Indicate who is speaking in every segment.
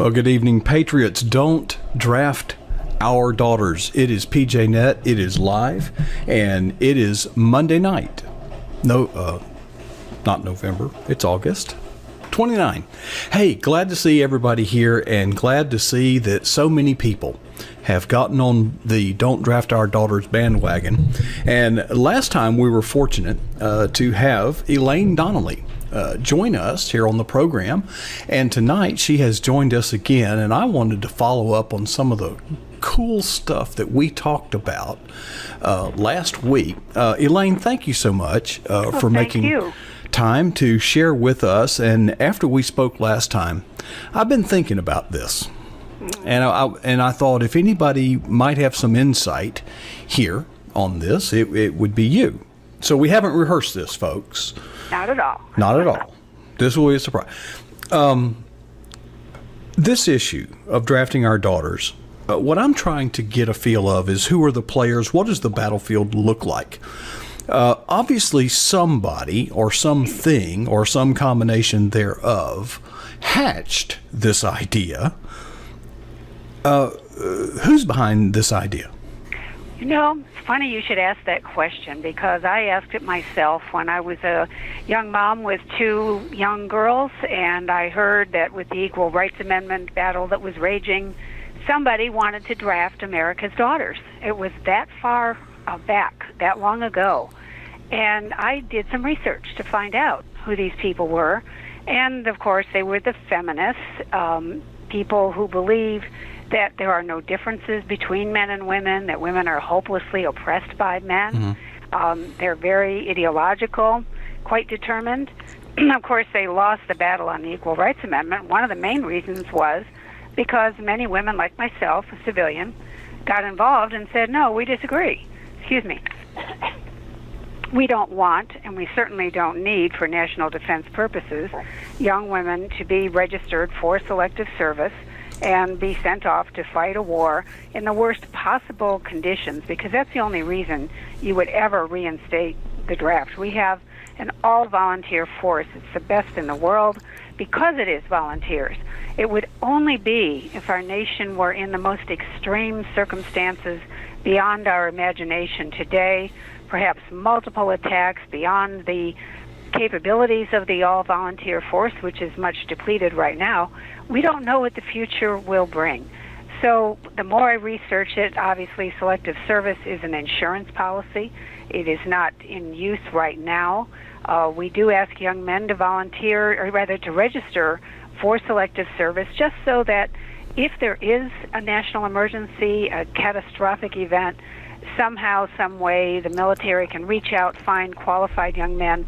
Speaker 1: Well, good evening, Patriots. Don't draft our daughters. It is PJ Net. It is live, and it is Monday night. No, not November. It's August 29. Hey, glad to see everybody here, and glad to see that so many people have gotten on the Don't Draft Our Daughters bandwagon. And last time we were fortunate to have Elaine Donnelly join us here on the program, and tonight she has joined us again, and I wanted to follow up on some of the cool stuff that we talked about last week. Elaine, thank you so much for making time to share with us. And after we spoke last time, I've been thinking about this, and I thought if anybody might have some insight here on this, it would be you. So we haven't rehearsed this, folks.
Speaker 2: Not at all.
Speaker 1: Not at all. This will be a surprise. This issue of drafting our daughters, what I'm trying to get a feel of is who are the players, what does the battlefield look like? Obviously, somebody or something or some combination thereof hatched this idea. Who's behind this idea?
Speaker 2: You know, it's funny you should ask that question, because I asked it myself when I was a young mom with two young girls, and I heard that with the Equal Rights Amendment battle that was raging, somebody wanted to draft America's daughters. It was that far back, that long ago. And I did some research to find out who these people were. And, of course, they were the feminists, people who believe that there are no differences between men and women, that women are hopelessly oppressed by men. Mm-hmm. They're very ideological, quite determined. Of course, they lost the battle on the Equal Rights Amendment. One of the main reasons was because many women, like myself, a civilian, got involved and said, no, we disagree. Excuse me. We don't want, and we certainly don't need for national defense purposes, young women to be registered for selective service and be sent off to fight a war in the worst possible conditions, because that's the only reason you would ever reinstate the draft. We have an all-volunteer force. It's the best in the world because it is volunteers. It would only be if our nation were in the most extreme circumstances beyond our imagination today, perhaps multiple attacks beyond the capabilities of the all-volunteer force, which is much depleted right now. We don't know what the future will bring. So the more I research it, obviously selective service is an insurance policy. It is not in use right now. We do ask young men to volunteer, or rather to register for selective service, just so that if there is a national emergency, a catastrophic event, somehow, some way, the military can reach out, find qualified young men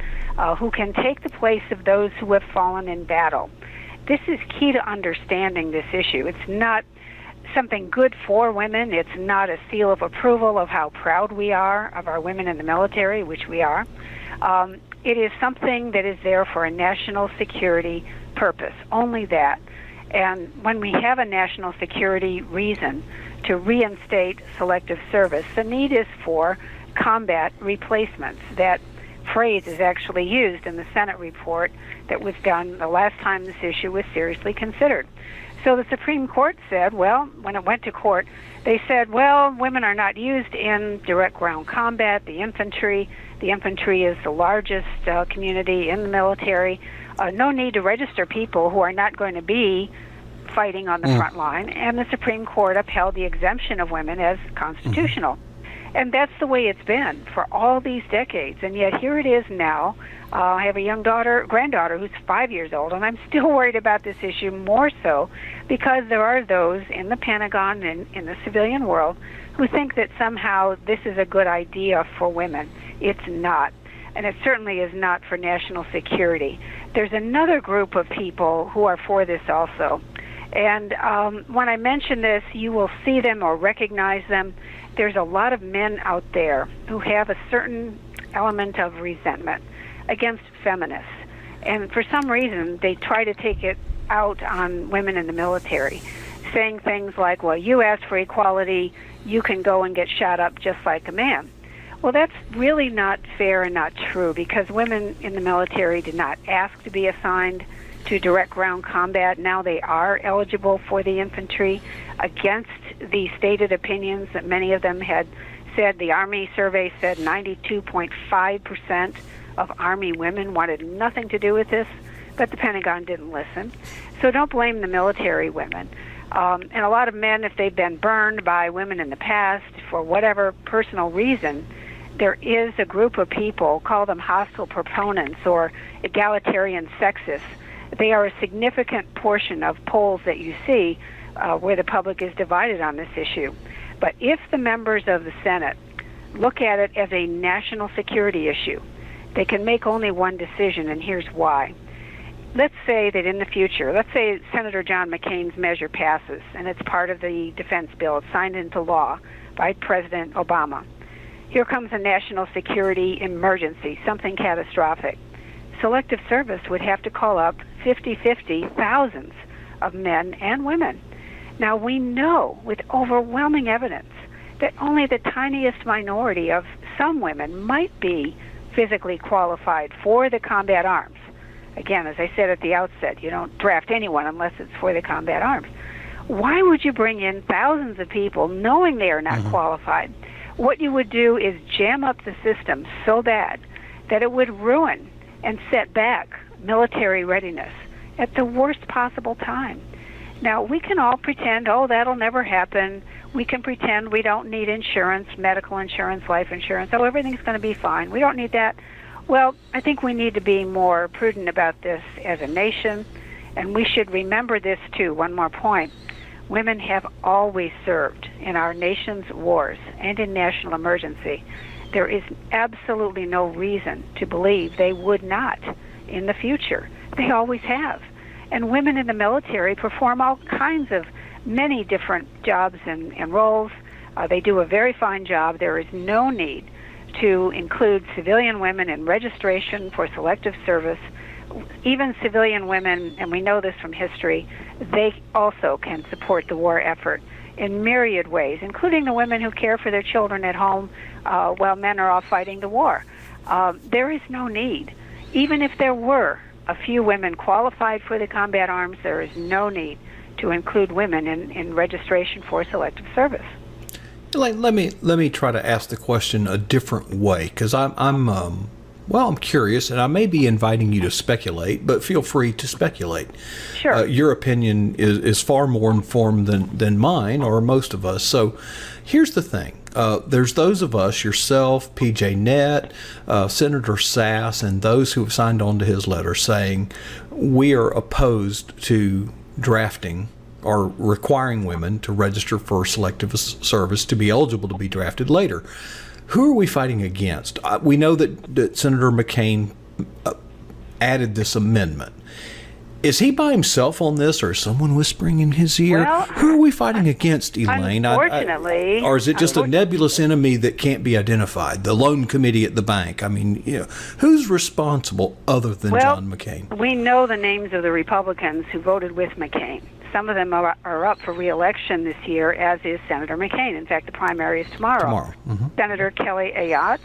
Speaker 2: who can take the place of those who have fallen in battle. This is key to understanding this issue. It's not something good for women. It's not a seal of approval of how proud we are of our women in the military, which we are. It is something that is there for a national security purpose, only that. And when we have a national security reason to reinstate selective service, the need is for combat replacements. That phrase is actually used in the Senate report that was done the last time this issue was seriously considered. So the Supreme Court said, well, when it went to court, they said, well, women are not used in direct ground combat, the infantry. The infantry is the largest community in the military. No need to register people who are not going to be fighting on the front line. And the Supreme Court upheld the exemption of women as constitutional. And that's the way it's been for all these decades. And yet here it is now. I have a granddaughter who's 5 years old, and I'm still worried about this issue, more so because there are those in the Pentagon and in the civilian world who think that somehow this is a good idea for women. It's not. And it certainly is not for national security. There's another group of people who are for this also. And when I mention this, you will see them or recognize them. There's a lot of men out there who have a certain element of resentment against feminists. And for some reason, they try to take it out on women in the military, saying things like, well, you asked for equality, you can go and get shot up just like a man. Well, that's really not fair and not true, because women in the military did not ask to be assigned to direct ground combat. Now they are eligible for the infantry against the stated opinions that many of them had said. The Army survey said 92.5% of Army women wanted nothing to do with this, but the Pentagon didn't listen. So don't blame the military women. And a lot of men, if they've been burned by women in the past for whatever personal reason, there is a group of people, call them hostile proponents or egalitarian sexists. They are a significant portion of polls that you see where the public is divided on this issue. But if the members of the Senate look at it as a national security issue, they can make only one decision, and here's why. Let's say that in the future, let's say Senator John McCain's measure passes, and it's part of the defense bill. It's signed into law by President Obama. Here comes a national security emergency, something catastrophic. Selective service would have to call up 50-50 thousands of men and women. Now, we know with overwhelming evidence that only the tiniest minority of some women might be physically qualified for the combat arms. Again, as I said at the outset, you don't draft anyone unless it's for the combat arms. Why would you bring in thousands of people knowing they are not qualified? What you would do is jam up the system so bad that it would ruin and set back military readiness at the worst possible time. Now, we can all pretend, oh, that'll never happen. We can pretend we don't need insurance, medical insurance, life insurance. Oh, everything's going to be fine. We don't need that. Well, I think we need to be more prudent about this as a nation, and we should remember this, too. One more point. Women have always served in our nation's wars and in national emergency. There is absolutely no reason to believe they would not in the future. They always have. And women in the military perform all kinds of many different jobs and roles. They do a very fine job. There is no need to include civilian women in registration for selective service. Even civilian women, and we know this from history, they also can support the war effort in myriad ways, including the women who care for their children at home while men are off fighting the war. There is no need. Even if there were a few women qualified for the combat arms, there is no need to include women in registration for selective service.
Speaker 1: Let me try to ask the question a different way, because I'm curious, and I may be inviting you to speculate, but feel free to speculate.
Speaker 2: Sure.
Speaker 1: Your opinion is far more informed than mine or most of us. So here's the thing. There's those of us, yourself, PJ Nett, Senator Sass, and those who have signed on to his letter saying we are opposed to drafting or requiring women to register for selective service to be eligible to be drafted later. Who are we fighting against? We know that Senator McCain added this amendment. Is he by himself on this, or is someone whispering in his ear?
Speaker 2: Well,
Speaker 1: who are we fighting against, Elaine?
Speaker 2: Unfortunately.
Speaker 1: Or is it just a nebulous enemy that can't be identified? The loan committee at the bank? I mean, who's responsible other than John McCain?
Speaker 2: We know the names of the Republicans who voted with McCain. Some of them are up for re-election this year, as is Senator McCain. In fact, the primary is tomorrow. Senator Kelly Ayotte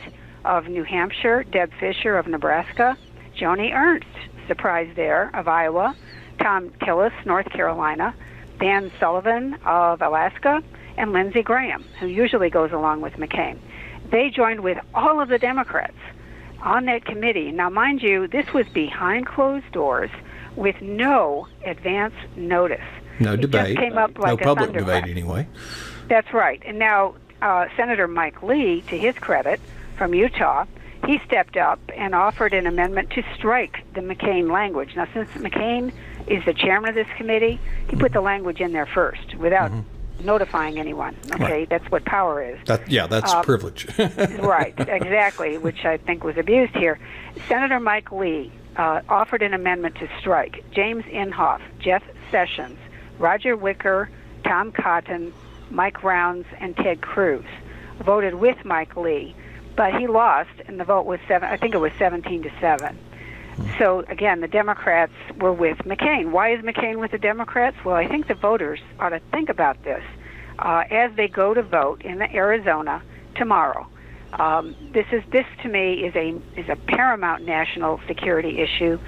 Speaker 2: of New Hampshire, Deb Fischer of Nebraska, Joni Ernst, surprise there, of Iowa, Tom Tillis, North Carolina, Dan Sullivan of Alaska, and Lindsey Graham, who usually goes along with McCain. They joined with all of the Democrats on that committee. Now, mind you, this was behind closed doors with no advance notice.
Speaker 1: No debate.
Speaker 2: It just came up like
Speaker 1: no public
Speaker 2: thunderclap.
Speaker 1: debate anyway.
Speaker 2: That's right. And now Senator Mike Lee, to his credit, from Utah, he stepped up and offered an amendment to strike the McCain language. Now, since McCain is the chairman of this committee, he put the language in there first without notifying anyone. Okay,
Speaker 1: Right.
Speaker 2: That's what power is.
Speaker 1: That's privilege.
Speaker 2: Right, exactly, which I think was abused here. Senator Mike Lee offered an amendment to strike James Inhofe, Jeff Sessions, Roger Wicker, Tom Cotton, Mike Rounds, and Ted Cruz. Voted with Mike Lee, but he lost, and the vote was 17-7. So again, the Democrats were with McCain. Why is McCain with the Democrats? Well, I think the voters ought to think about this as they go to vote in Arizona tomorrow. This to me is a paramount national security issue.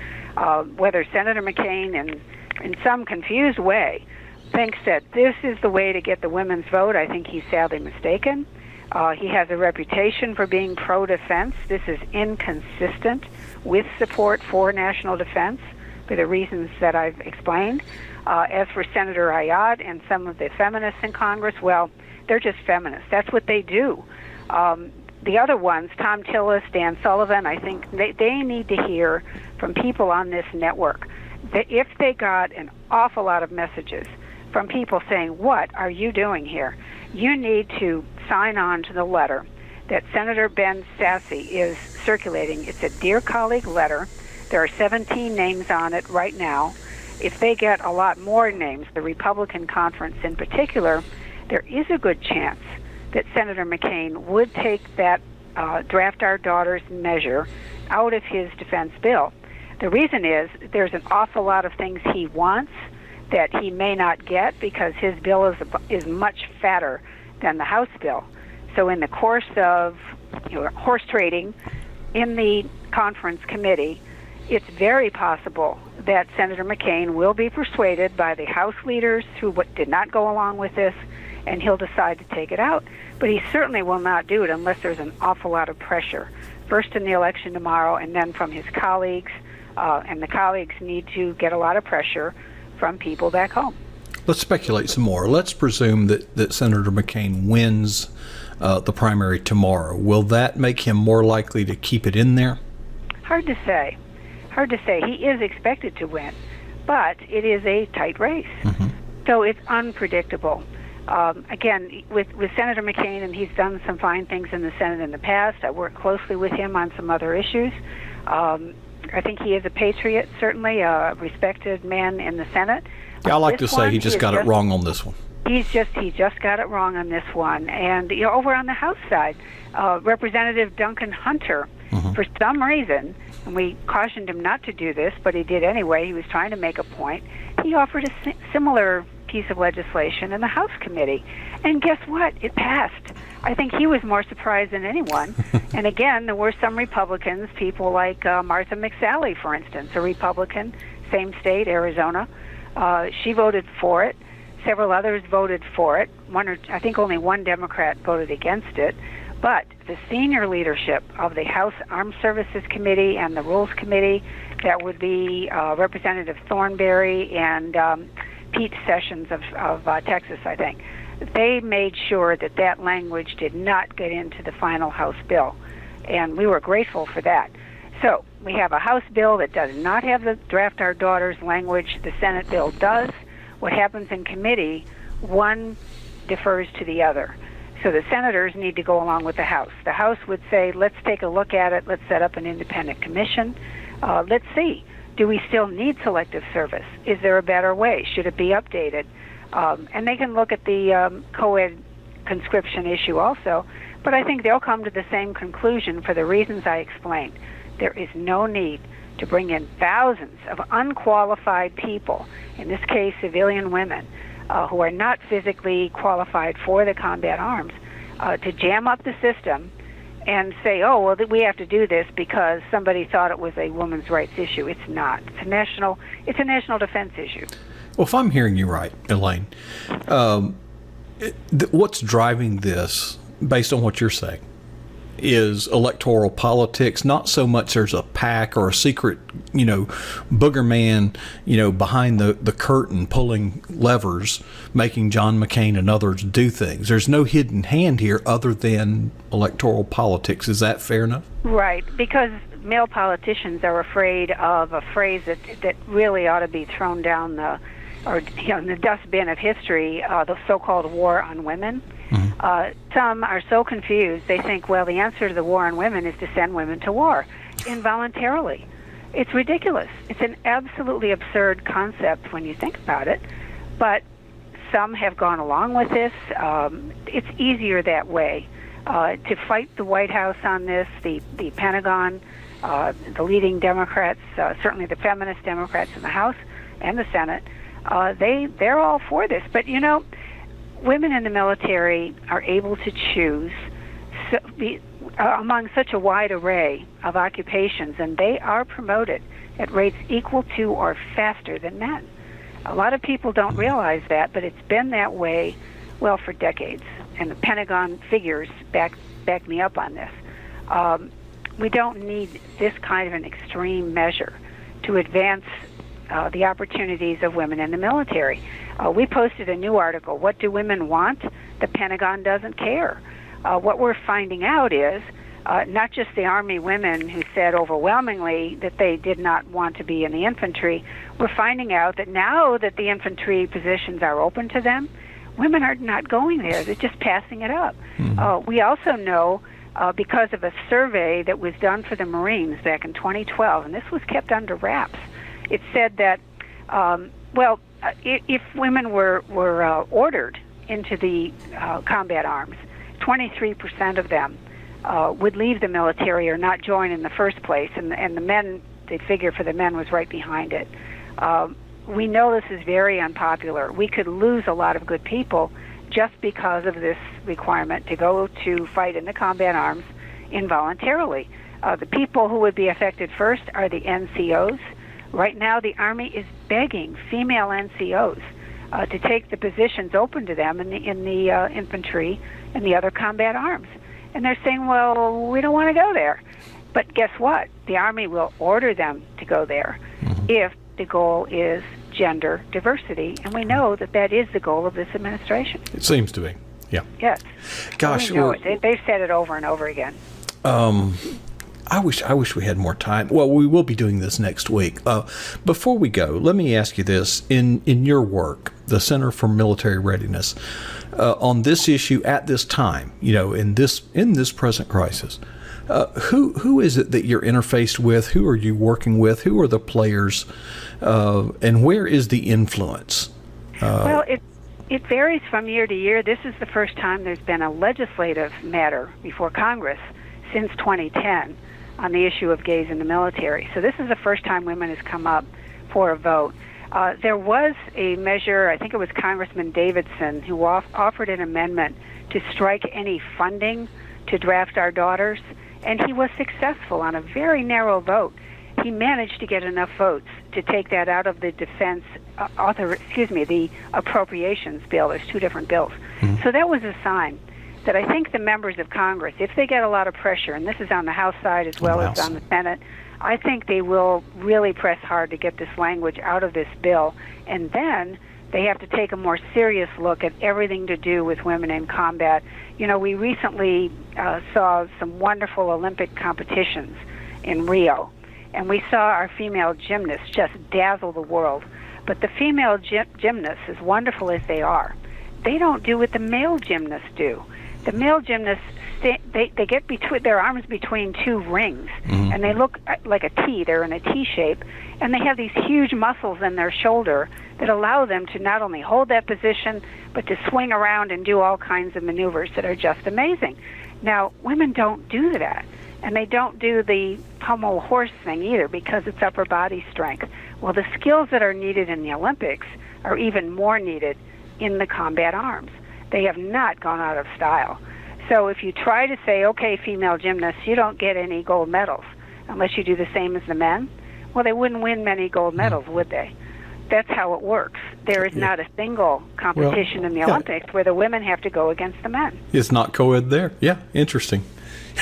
Speaker 2: Whether Senator McCain, in some confused way, thinks that this is the way to get the women's vote, I think he's sadly mistaken. He has a reputation for being pro-defense. This is inconsistent with support for national defense for the reasons that I've explained. As for Senator Ayad and some of the feminists in Congress, well, they're just feminists. That's what they do. The other ones, Tom Tillis, Dan Sullivan, I think they need to hear from people on this network that if they got an awful lot of messages from people saying, what are you doing here? You need to sign on to the letter that Senator Ben Sasse is circulating. It's a Dear Colleague letter. There are 17 names on it right now. If they get a lot more names, the Republican conference in particular, there is a good chance that Senator McCain would take that Draft Our Daughters measure out of his defense bill. The reason is there's an awful lot of things he wants that he may not get because his bill is much fatter than the House bill. So in the course of horse trading in the conference committee, it's very possible that Senator McCain will be persuaded by the House leaders who did not go along with this, and he'll decide to take it out. But he certainly will not do it unless there's an awful lot of pressure, first in the election tomorrow and then from his colleagues, and the colleagues need to get a lot of pressure from people back home.
Speaker 1: Let's speculate some more. Let's presume that Senator McCain wins the primary tomorrow. Will that make him more likely to keep it in there?
Speaker 2: Hard to say. He is expected to win, but it is a tight race. Mm-hmm. So it's unpredictable. Again, with Senator McCain, and he's done some fine things in the Senate in the past. I worked closely with him on some other issues. I think he is a patriot, certainly a respected man in the Senate.
Speaker 1: Yeah, I like to say he just got it wrong on this one.
Speaker 2: He just got it wrong on this one. And over on the House side, Representative Duncan Hunter, mm-hmm. for some reason, and we cautioned him not to do this, but he did anyway. He was trying to make a point. He offered a similar piece of legislation in the House committee. And guess what? It passed. I think he was more surprised than anyone. And again, there were some Republicans, people like Martha McSally, for instance, a Republican, same state, Arizona. She voted for it. Several others voted for it. I think only one Democrat voted against it. But the senior leadership of the House Armed Services Committee and the Rules Committee, that would be Representative Thornberry and Pete Sessions of Texas, I think, they made sure that language did not get into the final House bill. And we were grateful for that. So we have a House bill that does not have the Draft Our Daughters language. The Senate bill does. What happens in committee, one defers to the other. So the senators need to go along with the House. The House would say, let's take a look at it. Let's set up an independent commission. Let's see. Do we still need selective service? Is there a better way? Should it be updated? And they can look at the co-ed conscription issue also. But I think they'll come to the same conclusion for the reasons I explained. There is no need to bring in thousands of unqualified people, in this case civilian women, who are not physically qualified for the combat arms, to jam up the system and say, oh, well, we have to do this because somebody thought it was a women's rights issue. It's not. It's a national defense issue.
Speaker 1: Well, if I'm hearing you right, Elaine, what's driving this, based on what you're saying, is electoral politics. Not so much there's a PAC or a secret, booger man, behind the curtain pulling levers, making John McCain and others do things. There's no hidden hand here other than electoral politics. Is that fair enough? Right,
Speaker 2: because male politicians are afraid of a phrase that really ought to be thrown down in the dustbin of history, the so-called war on women. Mm-hmm. Some are so confused, they think, well, the answer to the war on women is to send women to war involuntarily. It's ridiculous. It's an absolutely absurd concept when you think about it, but some have gone along with this. It's easier that way. To fight the White House on this, the Pentagon, the leading Democrats, certainly the feminist Democrats in the House and the Senate, they're all for this. But, women in the military are able to choose among such a wide array of occupations, and they are promoted at rates equal to or faster than men. A lot of people don't realize that, but it's been that way, well, for decades. And the Pentagon figures back me up on this. We don't need this kind of an extreme measure to advance the opportunities of women in the military. We posted a new article, What Do Women Want? The Pentagon Doesn't Care. What we're finding out is not just the Army women who said overwhelmingly that they did not want to be in the infantry. We're finding out that now that the infantry positions are open to them, women are not going there. They're just passing it up. We also know, because of a survey that was done for the Marines back in 2012, and this was kept under wraps, it said that, if women were ordered into the combat arms, 23% of them would leave the military or not join in the first place, and the men, the figure for the men was right behind it. We know this is very unpopular. We could lose a lot of good people just because of this requirement to go to fight in the combat arms involuntarily. The people who would be affected first are the NCOs. Right now, the Army is begging female NCOs to take the positions open to them in the infantry and the other combat arms. And they're saying, well, we don't want to go there. But guess what? The Army will order them to go there if the goal is gender diversity. And we know that that is the goal of this administration.
Speaker 1: It seems to be, yeah.
Speaker 2: Yes.
Speaker 1: Gosh,
Speaker 2: we know it. They've said it over and over again.
Speaker 1: I wish we had more time. Well, we will be doing this next week. Before we go, let me ask you this. In your work, the Center for Military Readiness, on this issue at this time, in this present crisis, who is it that you're interfaced with? Who are you working with? Who are the players? And where is the influence?
Speaker 2: Well, it varies from year to year. This is the first time there's been a legislative matter before Congress since 2010 on the issue of gays in the military. So this is the first time women has come up for a vote. There was a measure, I think it was Congressman Davidson, who offered an amendment to strike any funding to draft our daughters, and he was successful on a very narrow vote. He managed to get enough votes to take that out of the the appropriations bill. There's two different bills. So that was a sign that I think the members of Congress, if they get a lot of pressure, and this is on the House side as well as on the Senate, I think they will really press hard to get this language out of this bill. And then they have to take a more serious look at everything to do with women in combat. We recently saw some wonderful Olympic competitions in Rio, and we saw our female gymnasts just dazzle the world. But the female gymnasts, as wonderful as they are, they don't do what the male gymnasts do. The male gymnasts, they get their arms between two rings, and they look like a T. They're in a T shape, and they have these huge muscles in their shoulder that allow them to not only hold that position, but to swing around and do all kinds of maneuvers that are just amazing. Now, women don't do that, and they don't do the pommel horse thing either because it's upper body strength. Well, the skills that are needed in the Olympics are even more needed in the combat arms. They have not gone out of style. So if you try to say, okay, female gymnasts, you don't get any gold medals unless you do the same as the men, well, they wouldn't win many gold medals, would they? That's how it works. There is not a single competition in the Olympics where the women have to go against the men.
Speaker 1: It's not co-ed there. Yeah, interesting.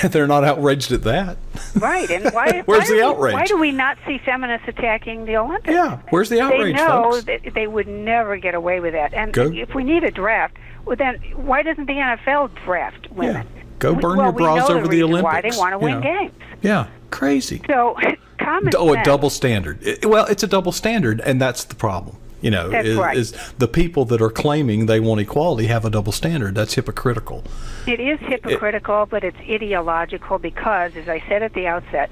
Speaker 1: They're not outraged at that.
Speaker 2: Right, and why?
Speaker 1: Where's the outrage?
Speaker 2: Why do we not see feminists attacking the Olympics?
Speaker 1: Yeah, where's the outrage,
Speaker 2: They know
Speaker 1: folks?
Speaker 2: that they would never get away with that. And if we need a draft, well, then why doesn't the NFL draft women?
Speaker 1: Yeah. Go burn your bras over the Olympics.
Speaker 2: Why they want to win games?
Speaker 1: Yeah, crazy.
Speaker 2: So common sense.
Speaker 1: A double standard. It's a double standard, and that's the problem.
Speaker 2: That's right.
Speaker 1: Is the people that are claiming they want equality have a double standard. That's hypocritical.
Speaker 2: It is hypocritical, but it's ideological because, as I said at the outset,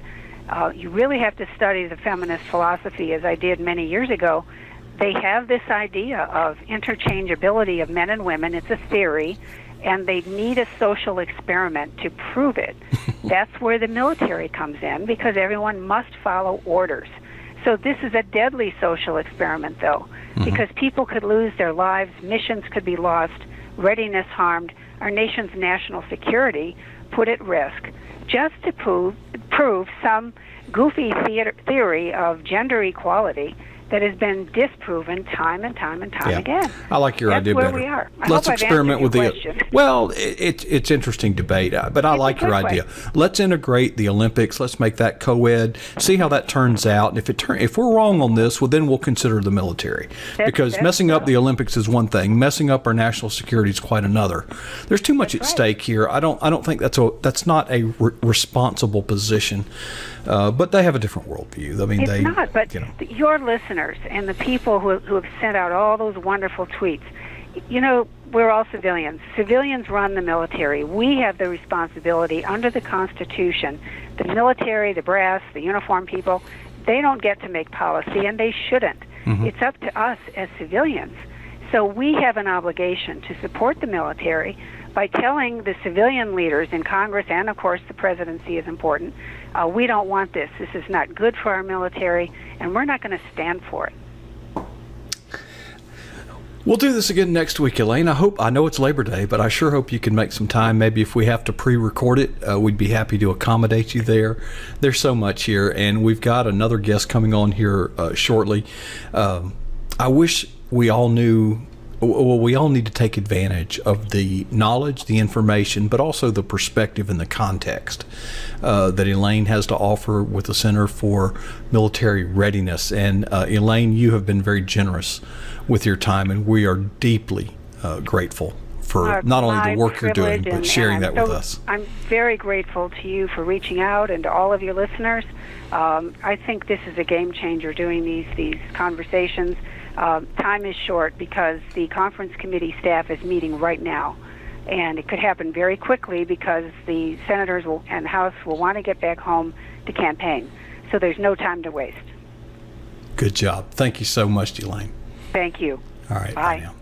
Speaker 2: you really have to study the feminist philosophy, as I did many years ago. They have this idea of interchangeability of men and women. It's a theory, and they need a social experiment to prove it. That's where the military comes in, because everyone must follow orders. So this is a deadly social experiment, though, because people could lose their lives, missions could be lost, readiness harmed our nation's national security put at risk just to prove some goofy theory of gender equality that has been disproven time and time and time again.
Speaker 1: I like your idea better.
Speaker 2: That's where we are.
Speaker 1: Let's experiment with the.
Speaker 2: Question.
Speaker 1: Well, it's interesting debate, but I like your idea. Let's integrate the Olympics. Let's make that co-ed. See how that turns out. And if we're wrong on this, well, then we'll consider the military, because messing up the Olympics is one thing. Messing up our national security is quite another. There's too much at stake here. I don't think that's not a responsible position. But they have a different worldview. I mean,
Speaker 2: it's not. But your listeners and the people who have sent out all those wonderful tweets, we're all civilians. Civilians run the military. We have the responsibility under the Constitution. The military, the brass, the uniformed people, they don't get to make policy, and they shouldn't. Mm-hmm. It's up to us as civilians. So we have an obligation to support the military by telling the civilian leaders in Congress, and of course the presidency is important, we don't want this. This is not good for our military, and we're not going to stand for it.
Speaker 1: We'll do this again next week, Elaine. I know it's Labor Day, but I sure hope you can make some time. Maybe if we have to pre-record it, we'd be happy to accommodate you there. There's so much here, and we've got another guest coming on here shortly. I wish we all knew. Well, we all need to take advantage of the knowledge, the information, but also the perspective and the context that Elaine has to offer with the Center for Military Readiness. And Elaine, you have been very generous with your time, and we are deeply grateful for not only the work you're doing, but sharing that with us.
Speaker 2: I'm very grateful to you for reaching out, and to all of your listeners. I think this is a game changer, doing these conversations. Time is short because the conference committee staff is meeting right now, and it could happen very quickly because the senators and the House will want to get back home to campaign. So there's no time to waste.
Speaker 1: Good job. Thank you so much, Elaine.
Speaker 2: Thank you.
Speaker 1: All right.
Speaker 2: Bye.
Speaker 1: Bye now.